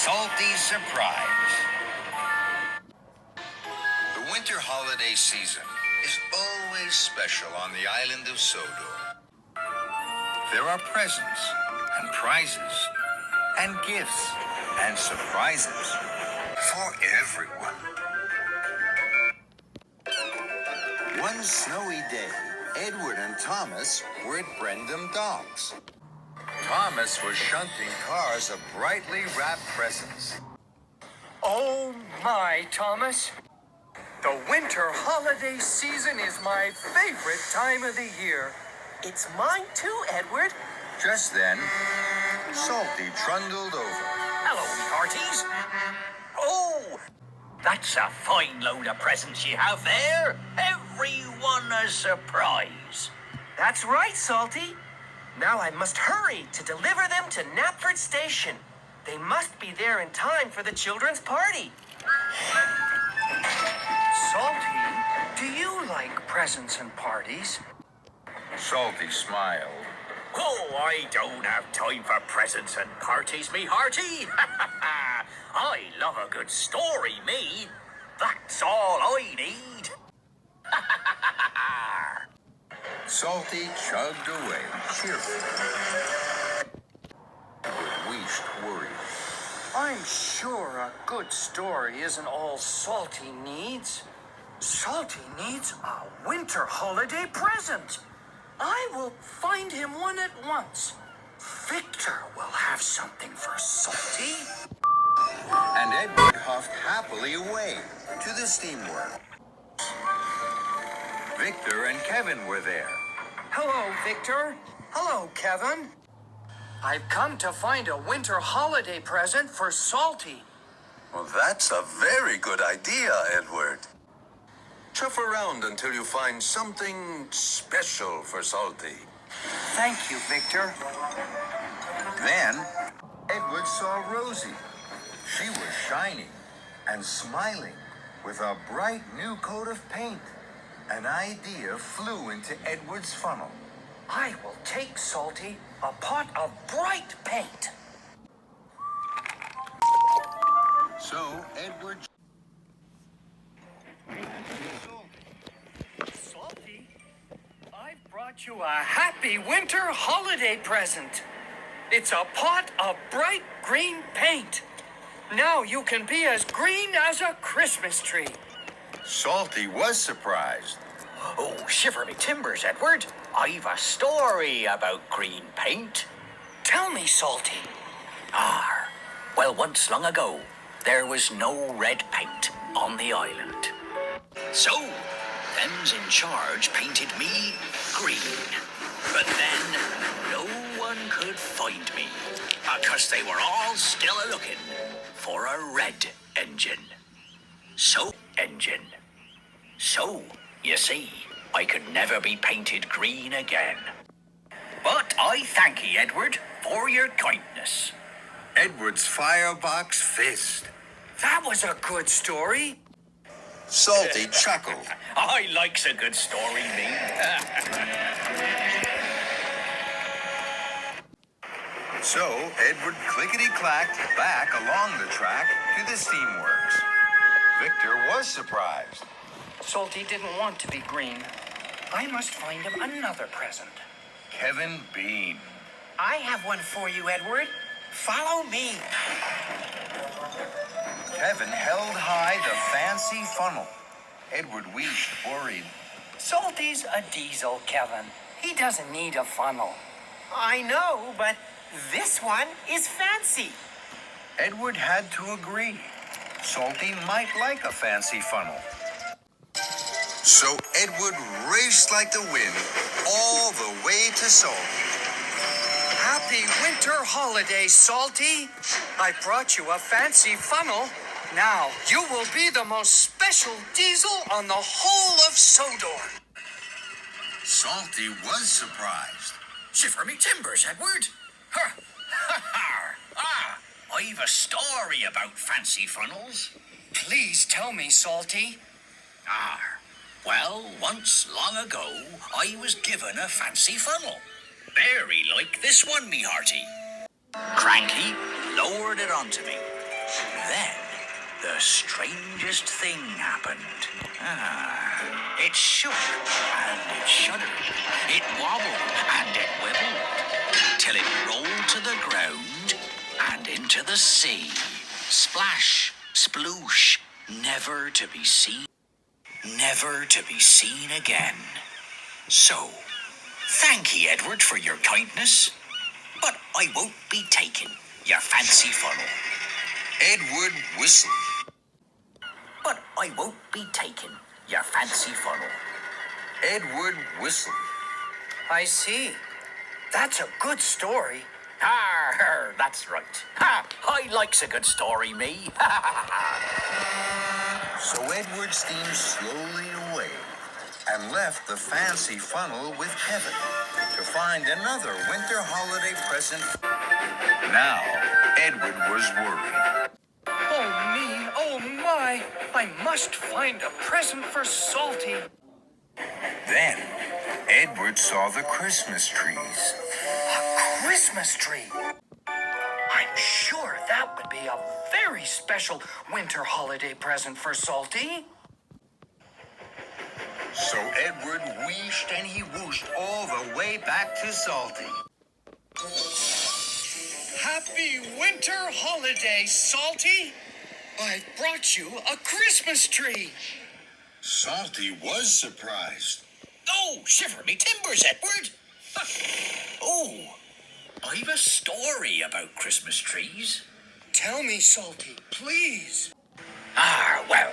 Salty Surprise. The winter holiday season is always special on the island of Sodor. There are presents and prizes and gifts and surprises for everyone. One snowy day, Edward and Thomas were at Brendam Docks. Thomas was shunting cars of brightly wrapped presents. Oh my, Thomas. The winter holiday season is my favorite time of the year. It's mine too, Edward. Just then, Salty trundled over. Hello, hearties. Oh, that's a fine load of presents you have there. Everyone a surprise. That's right, Salty. Now I must hurry to deliver them to Knapford Station. They must be there in time for the children's party. Salty, do you like presents and parties? Salty smiled. Oh, I don't have time for presents and parties, me hearty. I love a good story, me. That's all I need. Salty chugged away cheerfully. Wished worried. I'm sure a good story isn't all Salty needs. Salty needs a winter holiday present. I will find him one at once. Victor will have something for Salty. And Edward huffed happily away to the steamworks. Victor and Kevin were there. Hello, Victor. Hello, Kevin. I've come to find a winter holiday present for Salty. Well, that's a very good idea, Edward. Chuff around until you find something special for Salty. Thank you, Victor. Then, Edward saw Rosie. She was shining and smiling with a bright new coat of paint. An idea flew into Edward's funnel. I will take Salty a pot of bright paint. So Edward... Salty, I've brought you a happy winter holiday present. It's a pot of bright green paint. Now you can be as green as a Christmas tree. Salty was surprised. Oh, shiver me timbers, Edward. I've a story about green paint. Tell me, Salty. Well, once long ago, there was no red paint on the island. So, them's in charge painted me green. But then, no one could find me, because they were all still a-looking for a red engine. So, you see, I could never be painted green again. But I thank ye, Edward, for your kindness. Edward's firebox fizzed. That was a good story. Salty chuckled. I likes a good story, me. So Edward clickety-clacked back along the track to the steamworks. Victor was surprised. Salty didn't want to be green. I must find him another present. Kevin beamed. I have one for you, Edward. Follow me. Kevin held high the fancy funnel. Edward wished worried. Salty's a diesel, Kevin. He doesn't need a funnel. I know, but this one is fancy. Edward had to agree. Salty might like a fancy funnel. So Edward raced like the wind all the way to Salty. Happy winter holiday, Salty. I brought you a fancy funnel. Now you will be the most special diesel on the whole of Sodor. Salty was surprised. Shiver me timbers, Edward. I've a story about fancy funnels. Please tell me, Salty. Well, once long ago, I was given a fancy funnel. Very like this one, me hearty. Cranky lowered it onto me. Then the strangest thing happened. It shook and it shuddered. It wobbled and it wibbled till it rolled to the ground and into the sea. Splash, sploosh, never to be seen. Never to be seen again. So, thank ye, Edward, for your kindness, but I won't be taking your fancy funnel. Edward whistled. But I won't be taking your fancy funnel. Edward whistled. I see. That's a good story. Arr, that's right. Ha! I likes a good story, me. So Edward steamed slowly away and left the fancy funnel with Kevin to find another winter holiday present. Now, Edward was worried. Oh me, oh my. I must find a present for Salty. Then, Edward saw the Christmas trees. A Christmas tree. I'm sure that would be a very special winter holiday present for Salty. So Edward wheeshed and he whooshed all the way back to Salty. Happy winter holiday, Salty. I've brought you a Christmas tree. Salty was surprised. Oh, shiver me timbers, Edward. Oh, I've a story about Christmas trees. Tell me, Salty, please. Well,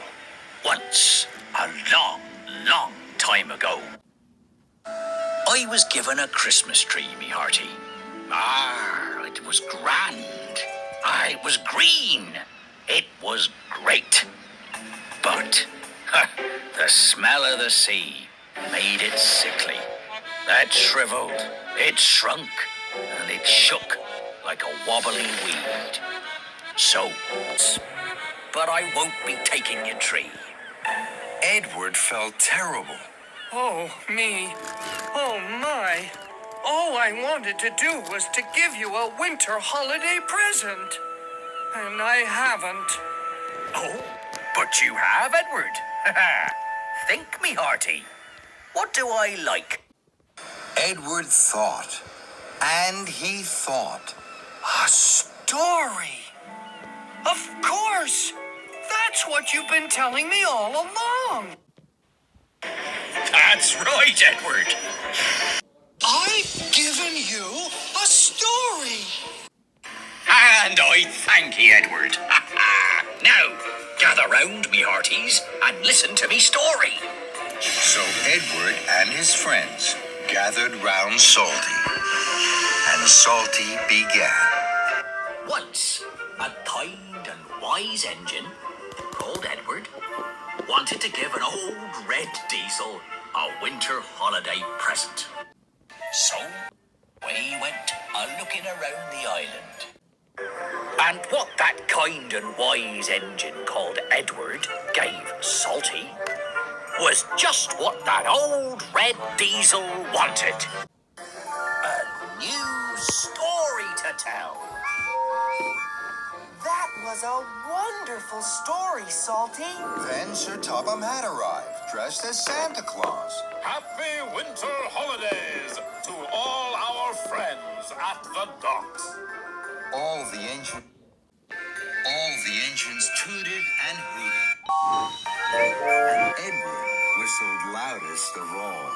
once, a long, long time ago, I was given a Christmas tree, me hearty. It was grand. It was green. It was great. But the smell of the sea made it sickly. It shriveled, it shrunk, and it shook like a wobbly weed. So, but I won't be taking your tree. Edward felt terrible. Oh, me. Oh, my. All I wanted to do was to give you a winter holiday present. And I haven't. Oh, but you have, Edward. Think, me hearty. What do I like? Edward thought, and he thought. A story. Of course. That's what you've been telling me all along. That's right, Edward. I've given you a story. And I thank ye, Edward. Now, gather round, me hearties, and listen to me story. So Edward and his friends gathered round Salty, and Salty began. Once, a kind and wise engine called Edward wanted to give an old red diesel a winter holiday present. So, we went a-looking around the island. And what that kind and wise engine called Edward gave Salty was just what that old red diesel wanted. A new story to tell. That was a wonderful story, Salty. Then Sir Topham had arrived, dressed as Santa Claus. Happy winter holidays to all our friends at the docks. All the engines tooted and hooted. And Edward whistled loudest of all.